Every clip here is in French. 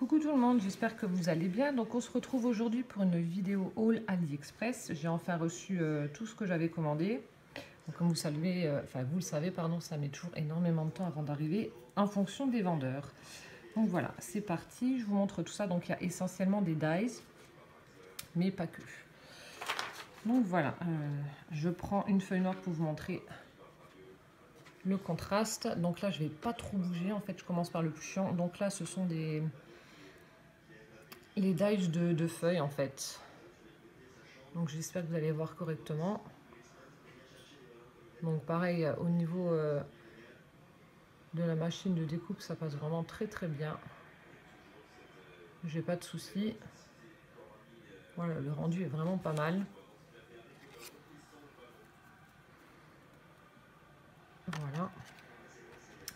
Coucou tout le monde, j'espère que vous allez bien. Donc on se retrouve aujourd'hui pour une vidéo haul AliExpress. J'ai enfin reçu tout ce que j'avais commandé. Donc, comme vous savez, vous le savez, pardon, ça met toujours énormément de temps avant d'arriver en fonction des vendeurs. Donc voilà, c'est parti, je vous montre tout ça. Donc il y a essentiellement des dies, mais pas que. Donc voilà, je prends une feuille noire pour vous montrer le contraste. Donc là je vais pas trop bouger, en fait je commence par le plus chiant. Donc là ce sont les dies de feuilles en fait. Donc j'espère que vous allez voir correctement. Donc pareil, au niveau de la machine de découpe, ça passe vraiment très très bien. J'ai pas de soucis. Voilà, le rendu est vraiment pas mal. Voilà.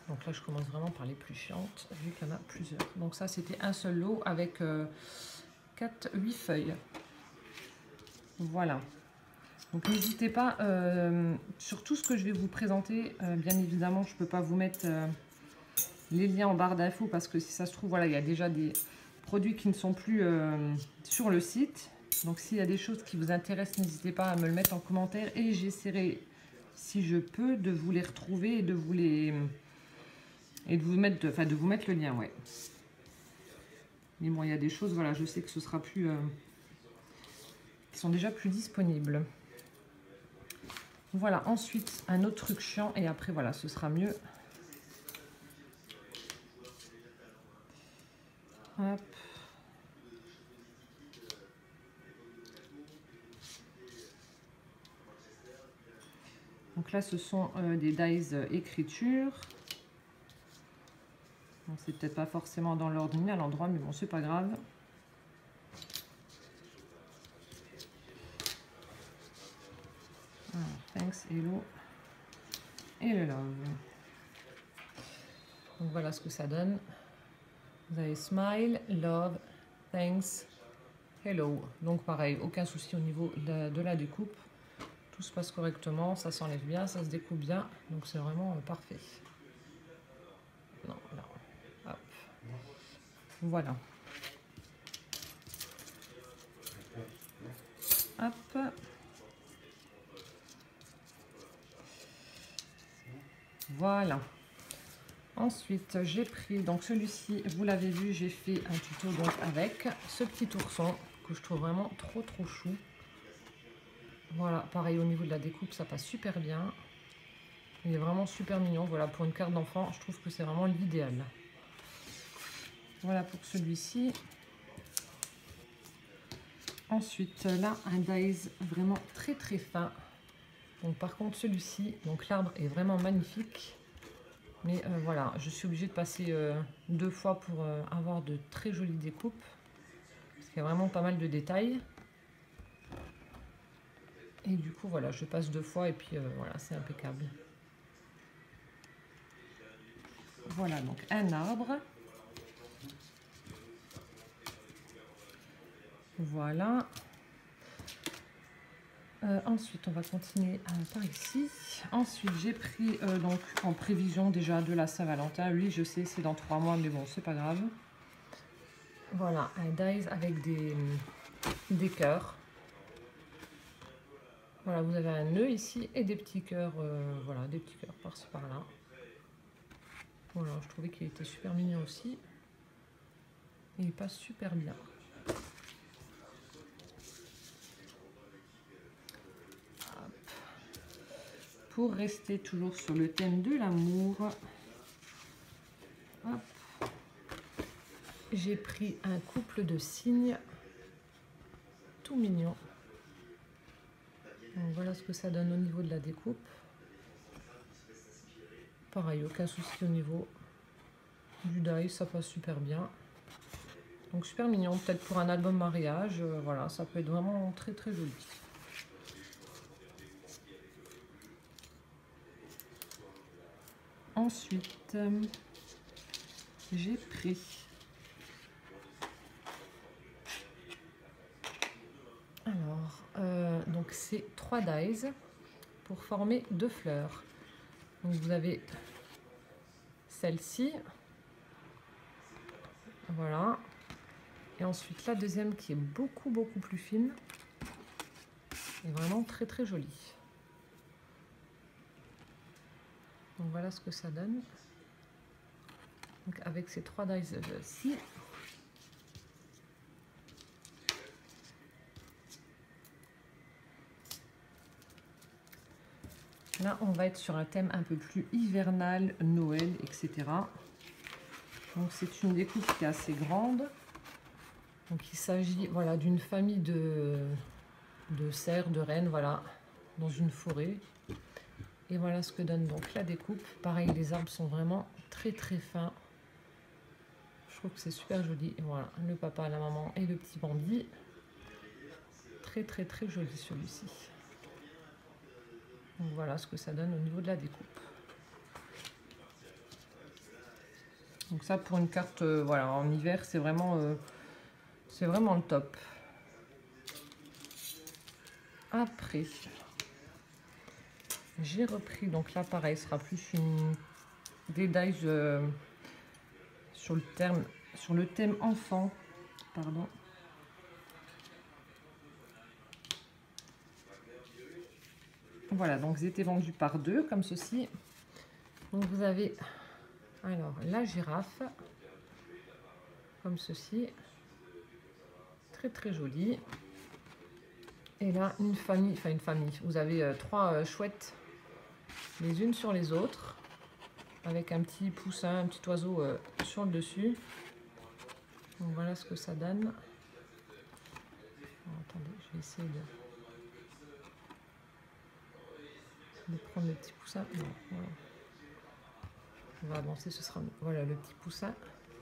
Donc là, je commence vraiment par les plus chiantes, vu qu'il y en a plusieurs. Donc ça, c'était un seul lot avec 8 feuilles. Voilà. Donc n'hésitez pas, sur tout ce que je vais vous présenter, bien évidemment, je ne peux pas vous mettre les liens en barre d'infos parce que si ça se trouve, voilà, il y a déjà des produits qui ne sont plus sur le site. Donc s'il y a des choses qui vous intéressent, n'hésitez pas à me le mettre en commentaire et j'essaierai, si je peux, de vous les retrouver et de vous mettre, de vous mettre le lien, ouais. Mais bon, il y a des choses, voilà, je sais que ce sera plus, qui sont déjà plus disponibles. Voilà, ensuite un autre truc chiant et après voilà, ce sera mieux. Hop. Donc là, ce sont des dies écriture. C'est peut-être pas forcément dans l'ordre ni à l'endroit, mais bon, c'est pas grave. Alors, thanks, hello et le love. Donc voilà ce que ça donne. Vous avez smile, love, thanks, hello. Donc pareil, aucun souci au niveau de la découpe. Tout se passe correctement, ça s'enlève bien, ça se découpe bien. Donc c'est vraiment parfait. Non, là. Hop. Voilà. Hop. Voilà. Ensuite, j'ai pris, donc celui-ci, vous l'avez vu, j'ai fait un tuto donc avec ce petit ourson que je trouve vraiment trop chou. Voilà, pareil au niveau de la découpe, ça passe super bien. Il est vraiment super mignon. Voilà, pour une carte d'enfant, je trouve que c'est vraiment l'idéal. Voilà pour celui-ci. Ensuite, là, un dies vraiment très fin. Donc par contre, celui-ci, donc l'arbre est vraiment magnifique. Mais voilà, je suis obligée de passer 2 fois pour avoir de très jolies découpes. Parce qu'il y a vraiment pas mal de détails. Et du coup, voilà, je passe 2 fois et puis voilà, c'est impeccable. Voilà, donc un arbre. Voilà. Ensuite, on va continuer par ici. Ensuite, j'ai pris donc en prévision déjà de la Saint-Valentin. Lui, je sais, c'est dans 3 mois, mais bon, c'est pas grave. Voilà, un dies avec des cœurs. Voilà, vous avez un nœud ici et des petits cœurs, voilà, des petits cœurs par-ci par-là. Voilà, je trouvais qu'il était super mignon aussi. Et il passe super bien. Pour rester toujours sur le thème de l'amour, j'ai pris un couple de cygnes tout mignon. Donc voilà ce que ça donne au niveau de la découpe. Pareil, aucun souci au niveau du die, ça passe super bien. Donc super mignon, peut-être pour un album mariage, voilà, ça peut être vraiment très joli. Ensuite, j'ai pris donc c'est 3 dies pour former 2 fleurs. Donc vous avez celle-ci, voilà, Et ensuite la deuxième qui est beaucoup plus fine. Et vraiment très jolie. Donc voilà ce que ça donne. Donc avec ces 3 dies-ci. Là, on va être sur un thème un peu plus hivernal, Noël, etc. Donc c'est une découpe qui est assez grande. Donc il s'agit voilà, d'une famille de cerfs, de rennes, voilà, dans une forêt. Et voilà ce que donne donc la découpe. Pareil, les arbres sont vraiment très fins. Je trouve que c'est super joli. Et voilà, le papa, la maman et le petit Bambi. Très joli celui-ci. Donc voilà ce que ça donne au niveau de la découpe. Donc ça pour une carte voilà, en hiver, c'est vraiment le top. Après, j'ai repris, donc là pareil, ce sera plus des dies sur le thème enfant, pardon. Voilà, donc ils étaient vendus par 2 comme ceci. Donc vous avez alors la girafe comme ceci, très jolie. Et là une famille, vous avez 3 chouettes les unes sur les autres, avec un petit poussin, un petit oiseau sur le dessus. Donc voilà ce que ça donne. Alors, attendez, je vais essayer de prendre le petit poussin. Non, voilà. On va avancer, ce sera voilà le petit poussin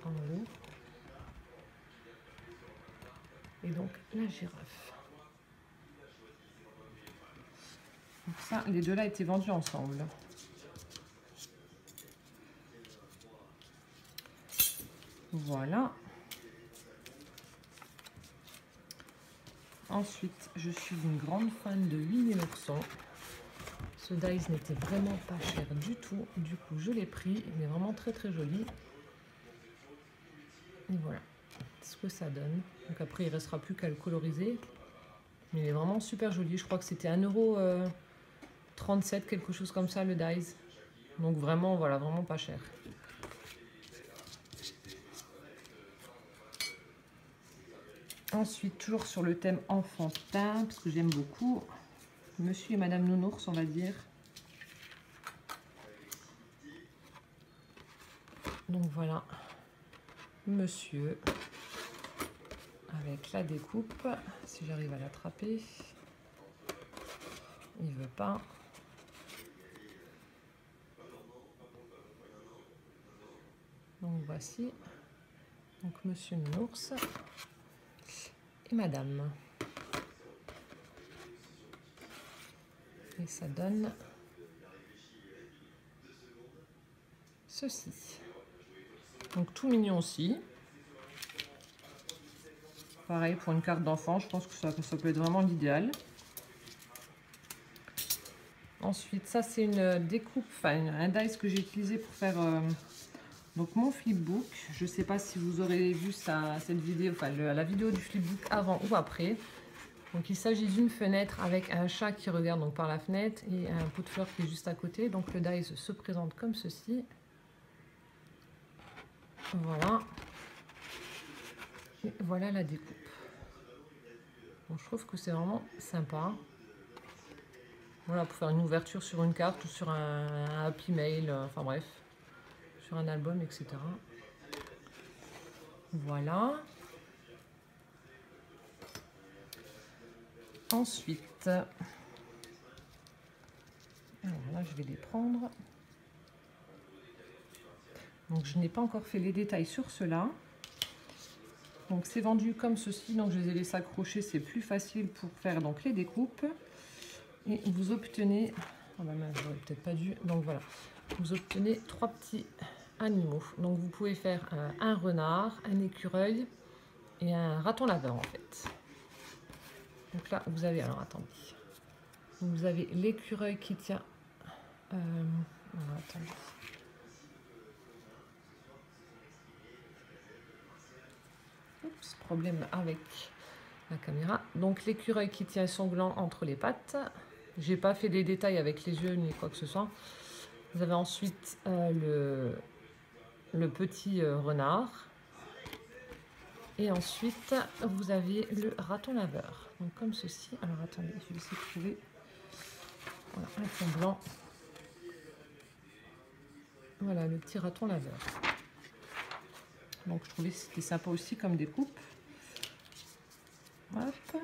en haut. Et donc la girafe. Donc ça, les deux là étaient vendus ensemble. Voilà. Ensuite, je suis une grande fan de Winnie l'ourson. Ce dies n'était vraiment pas cher du tout. Du coup, je l'ai pris. Il est vraiment très joli. Et voilà ce que ça donne. Donc après, il ne restera plus qu'à le coloriser. Mais il est vraiment super joli. Je crois que c'était 1,37 €, quelque chose comme ça, le dies. Donc vraiment, voilà, vraiment pas cher. Ensuite, toujours sur le thème enfantin, parce que j'aime beaucoup. Monsieur et Madame Nounours, on va dire. Donc voilà, monsieur, avec la découpe, si j'arrive à l'attraper. Il veut pas. Donc voici, donc monsieur Nounours et Madame. Et ça donne ceci. Donc tout mignon aussi. Pareil pour une carte d'enfant, je pense que ça peut être vraiment l'idéal. Ensuite, ça c'est une découpe, enfin un dies que j'ai utilisé pour faire donc mon flipbook. Je ne sais pas si vous aurez vu cette vidéo, enfin la vidéo du flipbook avant ou après. Donc il s'agit d'une fenêtre avec un chat qui regarde donc par la fenêtre et un pot de fleurs qui est juste à côté. Donc le dies se présente comme ceci. Voilà. Et voilà la découpe. Donc je trouve que c'est vraiment sympa. Voilà, pour faire une ouverture sur une carte ou sur un Happy Mail, enfin bref, sur un album, etc. Voilà. Ensuite, alors là je vais les prendre. Donc je n'ai pas encore fait les détails sur cela. Donc c'est vendu comme ceci, donc je les ai laissés accrocher, c'est plus facile pour faire donc les découpes. Et vous obtenez, oh bah mince, j'aurais peut-être pas dû, donc voilà, vous obtenez 3 petits animaux. Donc vous pouvez faire un renard, un écureuil et un raton laveur en fait. Donc là vous avez, alors attendez, vous avez l'écureuil qui tient, attendez. Oups. ce problème avec la caméra. Donc l'écureuil qui tient son gland entre les pattes. J'ai pas fait des détails avec les yeux ni quoi que ce soit. Vous avez ensuite le petit renard. Et ensuite, vous avez le raton laveur. Donc comme ceci. Alors attendez, je vais essayer de trouver voilà, un fond blanc. Voilà, le petit raton laveur. Donc je trouvais que c'était sympa aussi comme découpe. Hop.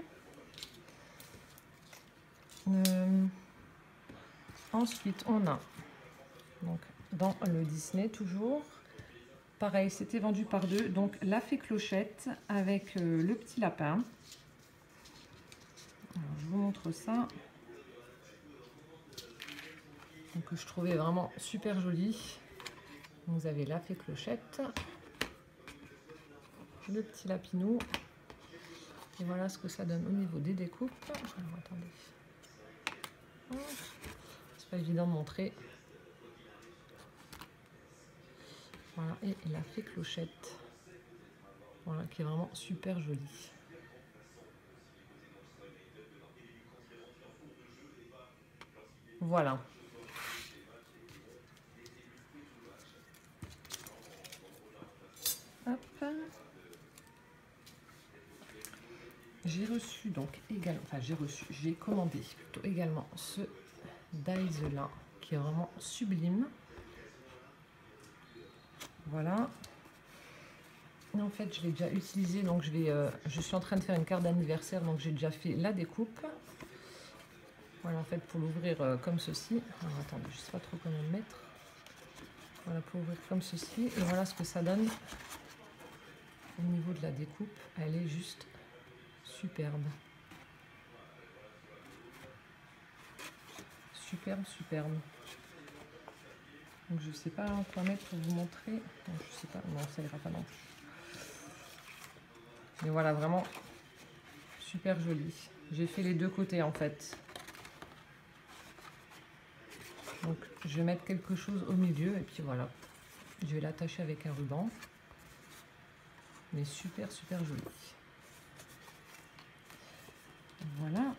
Ensuite, on a donc dans le Disney toujours. Pareil, c'était vendu par deux. Donc la fée Clochette avec le petit lapin. Alors, je vous montre ça. Donc je trouvais vraiment super joli. Vous avez la fée Clochette, le petit lapinou. Et voilà ce que ça donne au niveau des découpes. Alors attendez. C'est pas évident de montrer. Voilà, et la fée Clochette. Voilà, qui est vraiment super jolie. Voilà. Hop. J'ai reçu donc également, enfin j'ai commandé plutôt également ce dies là qui est vraiment sublime. Voilà. Et en fait, je l'ai déjà utilisé, donc je suis en train de faire une carte d'anniversaire, donc j'ai déjà fait la découpe. Voilà, en fait, pour l'ouvrir comme ceci. Alors attendez, je ne sais pas trop comment le mettre. Voilà, pour ouvrir comme ceci. Et voilà ce que ça donne au niveau de la découpe. Elle est juste superbe. Superbe, superbe. Donc je sais pas quoi mettre pour vous montrer. Non, je sais pas, non, ça ira pas non plus. Mais voilà, vraiment super joli. J'ai fait les deux côtés en fait. Donc je vais mettre quelque chose au milieu et puis voilà. Je vais l'attacher avec un ruban. Mais super super joli. Voilà.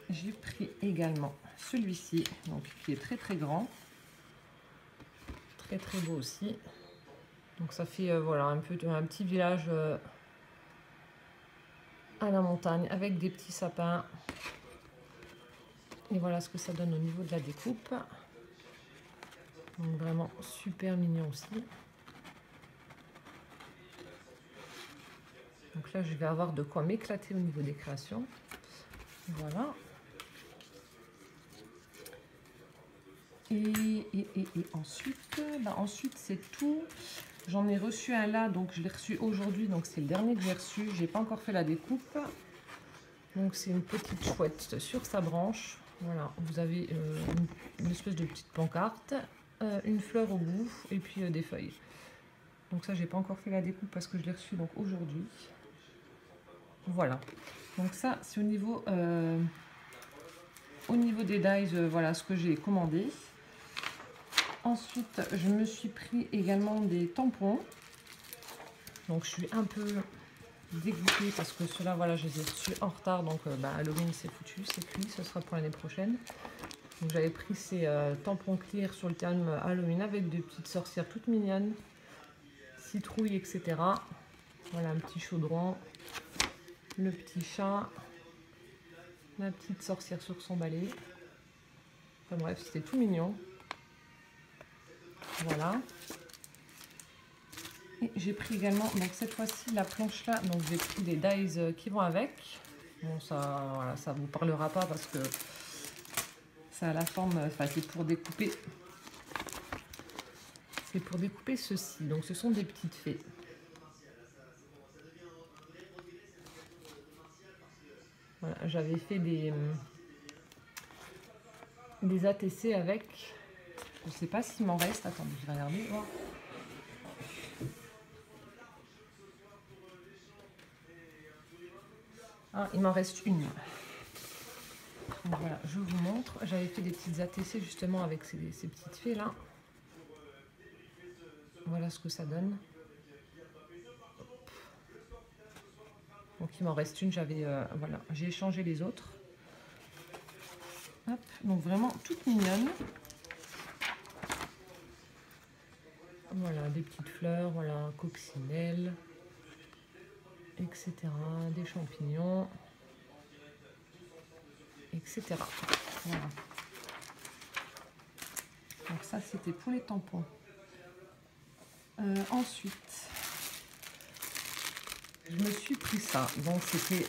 J'ai pris également celui-ci, donc qui est très très grand. Très très beau aussi. Donc ça fait voilà un petit village à la montagne avec des petits sapins. Et voilà ce que ça donne au niveau de la découpe. Donc vraiment super mignon aussi. Donc là je vais avoir de quoi m'éclater au niveau des créations. Voilà. Et ensuite, ensuite c'est tout. J'en ai reçu un là, donc je l'ai reçu aujourd'hui, donc c'est le dernier que j'ai reçu. J'ai pas encore fait la découpe. Donc c'est une petite chouette sur sa branche. Voilà, vous avez une espèce de petite pancarte, une fleur au bout et puis des feuilles. Donc ça, j'ai pas encore fait la découpe parce que je l'ai reçu donc aujourd'hui. Voilà. Donc ça, c'est au niveau des dies, voilà ce que j'ai commandé. Ensuite, je me suis pris également des tampons. Donc je suis un peu dégoûtée parce que ceux-là, voilà, je les ai reçus en retard. Donc Halloween, c'est foutu, c'est cuit, ce sera pour l'année prochaine. Donc j'avais pris ces tampons clear sur le thème Halloween avec des petites sorcières toutes mignonnes, citrouilles, etc. Voilà, un petit chaudron, le petit chat, la petite sorcière sur son balai. Enfin bref, c'était tout mignon. Voilà. Et j'ai pris également, donc cette fois-ci, la planche là, donc j'ai pris des dies qui vont avec. Bon, ça, voilà, ça vous parlera pas parce que ça a la forme, enfin c'est pour découper. C'est pour découper ceci. Donc ce sont des petites fées. Voilà, j'avais fait des ATC avec. Je ne sais pas s'il m'en reste. Attendez, je vais regarder. Voir. Ah, il m'en reste une. Donc voilà, je vous montre. J'avais fait des petites ATC justement avec ces petites fées là. Voilà ce que ça donne. Donc il m'en reste une, j'avais voilà, j'ai échangé les autres. Hop, donc vraiment toute mignonne. Voilà, des petites fleurs, voilà, un coccinelle, etc. Des champignons, etc. Voilà. Donc ça, c'était pour les tampons. Ensuite, je me suis pris ça. Donc c'était,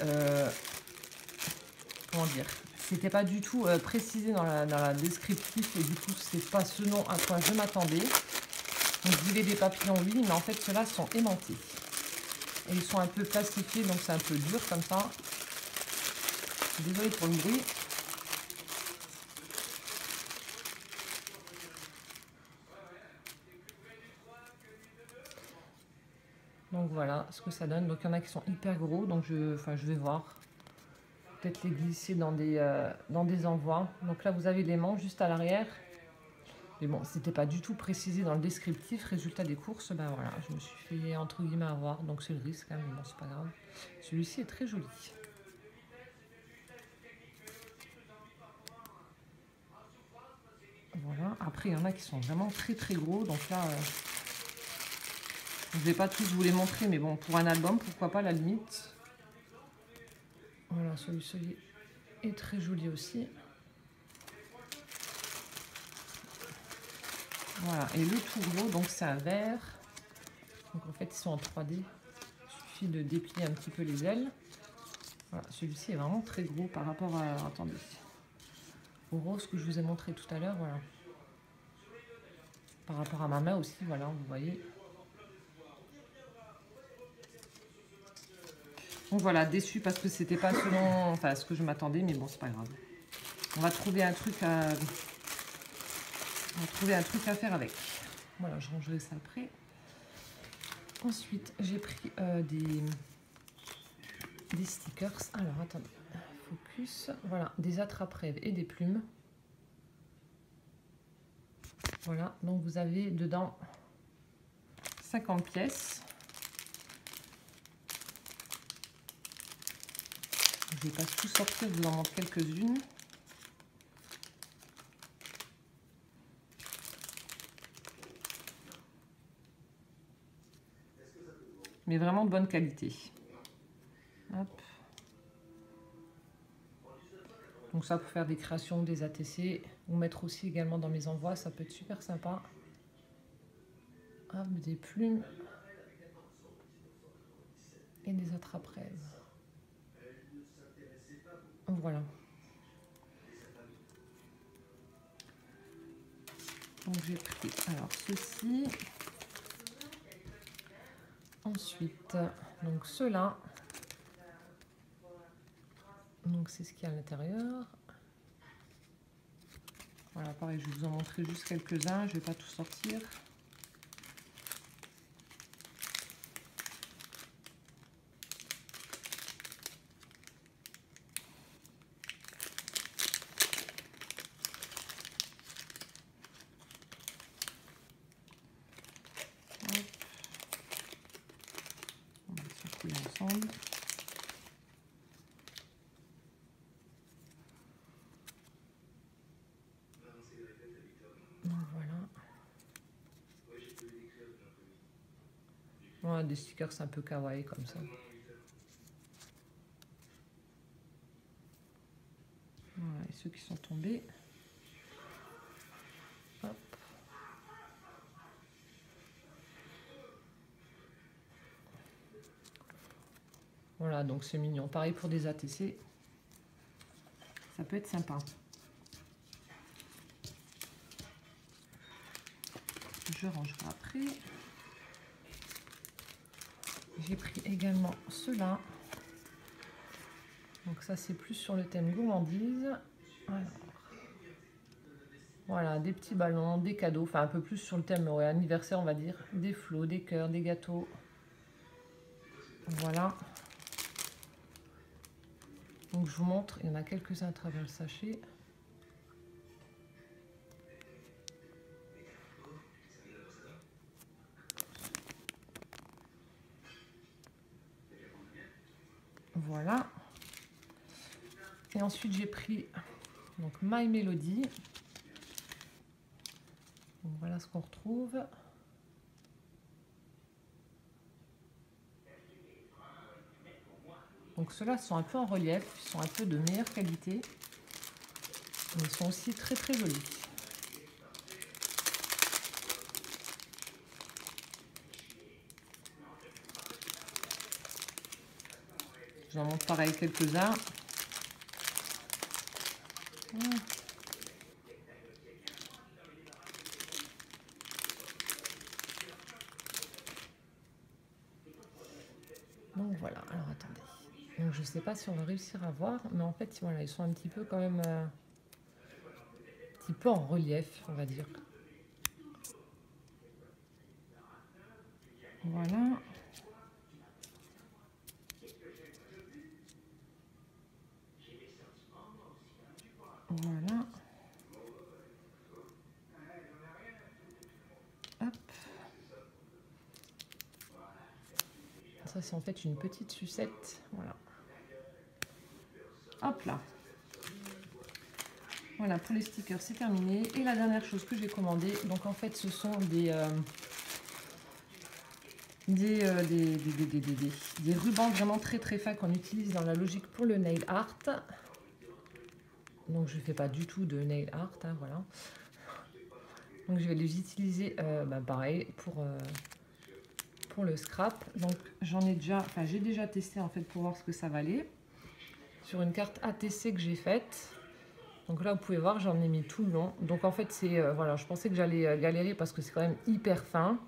comment dire, c'était pas du tout précisé dans la descriptif et du coup, c'est pas ce nom à quoi je m'attendais. Donc je voulais des papillons, oui, mais en fait, ceux-là sont aimantés. Et ils sont un peu plastifiés, donc c'est un peu dur comme ça. Désolée pour le bruit. Donc voilà ce que ça donne. Donc il y en a qui sont hyper gros, donc je vais voir. Peut-être les glisser dans des envois. Donc là vous avez l'aimant juste à l'arrière. Mais bon, c'était pas du tout précisé dans le descriptif. Résultat des courses, ben voilà, je me suis fait entre guillemets avoir. Donc c'est le risque, hein, mais bon, c'est pas grave. Celui-ci est très joli. Voilà. Après, il y en a qui sont vraiment très très gros. Donc là, je vais pas tous vous les montrer, mais bon, pour un album, pourquoi pas, à la limite. Voilà, celui-ci est très joli aussi. Voilà, et le tout gros, donc c'est un vert. Donc en fait, ils sont en 3D. Il suffit de déplier un petit peu les ailes. Voilà, celui-ci est vraiment très gros par rapport à, attendez, au rose que je vous ai montré tout à l'heure, voilà. Par rapport à ma main aussi, voilà, vous voyez. Donc voilà, déçu parce que c'était pas selon, enfin, ce que je m'attendais, mais bon, c'est pas grave. On va trouver un truc à, faire avec. Voilà, je rangerai ça après. Ensuite, j'ai pris des stickers. Alors, attendez, focus. Voilà, des attrape-rêves et des plumes. Voilà, donc vous avez dedans 50 pièces. Je ne vais pas tout sortir, je vous en montre quelques-unes. Mais vraiment de bonne qualité. Hop. Donc ça pour faire des créations, des ATC, ou mettre aussi également dans mes envois, ça peut être super sympa. Hop, des plumes et des attrape-rêves. Voilà. Donc j'ai pris alors ceci. Ensuite, donc ceux-là. Donc c'est ce qu'il y a à l'intérieur. Voilà, pareil, je vais vous en montrer juste quelques-uns, je ne vais pas tout sortir. Hop. On va circuler ensemble. Voilà, des stickers un peu kawaii comme ça. Voilà, et ceux qui sont tombés. Hop. Voilà, donc c'est mignon. Pareil pour des ATC. Ça peut être sympa. Je rangerai après. J'ai pris également ceux-là. Donc ça, c'est plus sur le thème gourmandise. Alors, voilà, des petits ballons, des cadeaux. Enfin, un peu plus sur le thème anniversaire, on va dire. Des flots, des cœurs, des gâteaux. Voilà. Donc je vous montre, il y en a quelques-uns à travers le sachet. Voilà. Et ensuite, j'ai pris donc My Melody. Donc, voilà ce qu'on retrouve. Donc ceux-là sont un peu en relief, ils sont un peu de meilleure qualité. Mais ils sont aussi très très jolis. J'en montre pareil quelques-uns. Donc voilà, alors attendez. Donc je ne sais pas si on va réussir à voir, mais en fait voilà, ils sont un petit peu quand même un petit peu en relief, on va dire. Voilà. Voilà. Hop. Ça c'est en fait une petite sucette. Voilà. Hop là. Voilà, pour les stickers, c'est terminé. Et la dernière chose que j'ai commandée, donc en fait, ce sont des rubans vraiment très très fins qu'on utilise dans la logique pour le nail art. Donc je ne fais pas du tout de nail art, hein, voilà. Donc je vais les utiliser pareil pour le scrap. Donc j'ai déjà testé en fait pour voir ce que ça valait sur une carte ATC que j'ai faite. Donc là vous pouvez voir, j'en ai mis tout le long. Donc en fait c'est voilà, je pensais que j'allais galérer parce que c'est quand même hyper fin.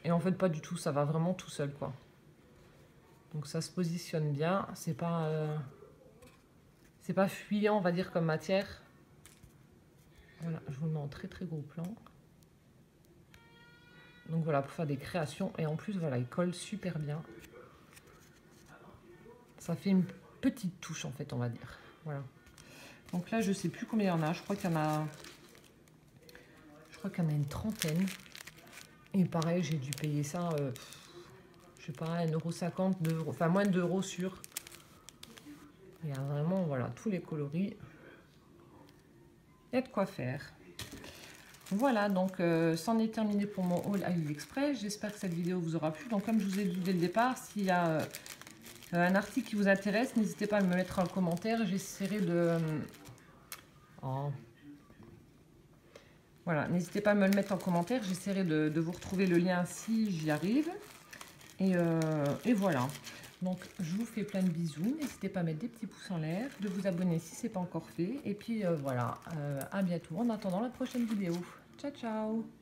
Et en fait pas du tout, ça va vraiment tout seul quoi. Donc ça se positionne bien, c'est pas fuyant on va dire comme matière. Voilà, je vous le mets en très très gros plan. Donc voilà, pour faire des créations. Et en plus, voilà, il colle super bien. Ça fait une petite touche, en fait, on va dire. Voilà. Donc là, je sais plus combien il y en a. Je crois qu'il y en a... une trentaine. Et pareil, j'ai dû payer ça, je sais pas, 1,50 €, enfin moins d'euros sur. Il y a vraiment, voilà, tous les coloris. Il y a de quoi faire. Voilà, donc c'en est terminé pour mon haul AliExpress. J'espère que cette vidéo vous aura plu. Donc comme je vous ai dit dès le départ, s'il y a un article qui vous intéresse, n'hésitez pas à me le mettre en commentaire. J'essaierai de... Voilà, n'hésitez pas à me le mettre en commentaire. J'essaierai de vous retrouver le lien si j'y arrive. Et voilà. Donc je vous fais plein de bisous. N'hésitez pas à mettre des petits pouces en l'air, de vous abonner si ce n'est pas encore fait. Et puis voilà, à bientôt en attendant la prochaine vidéo. Ciao, ciao!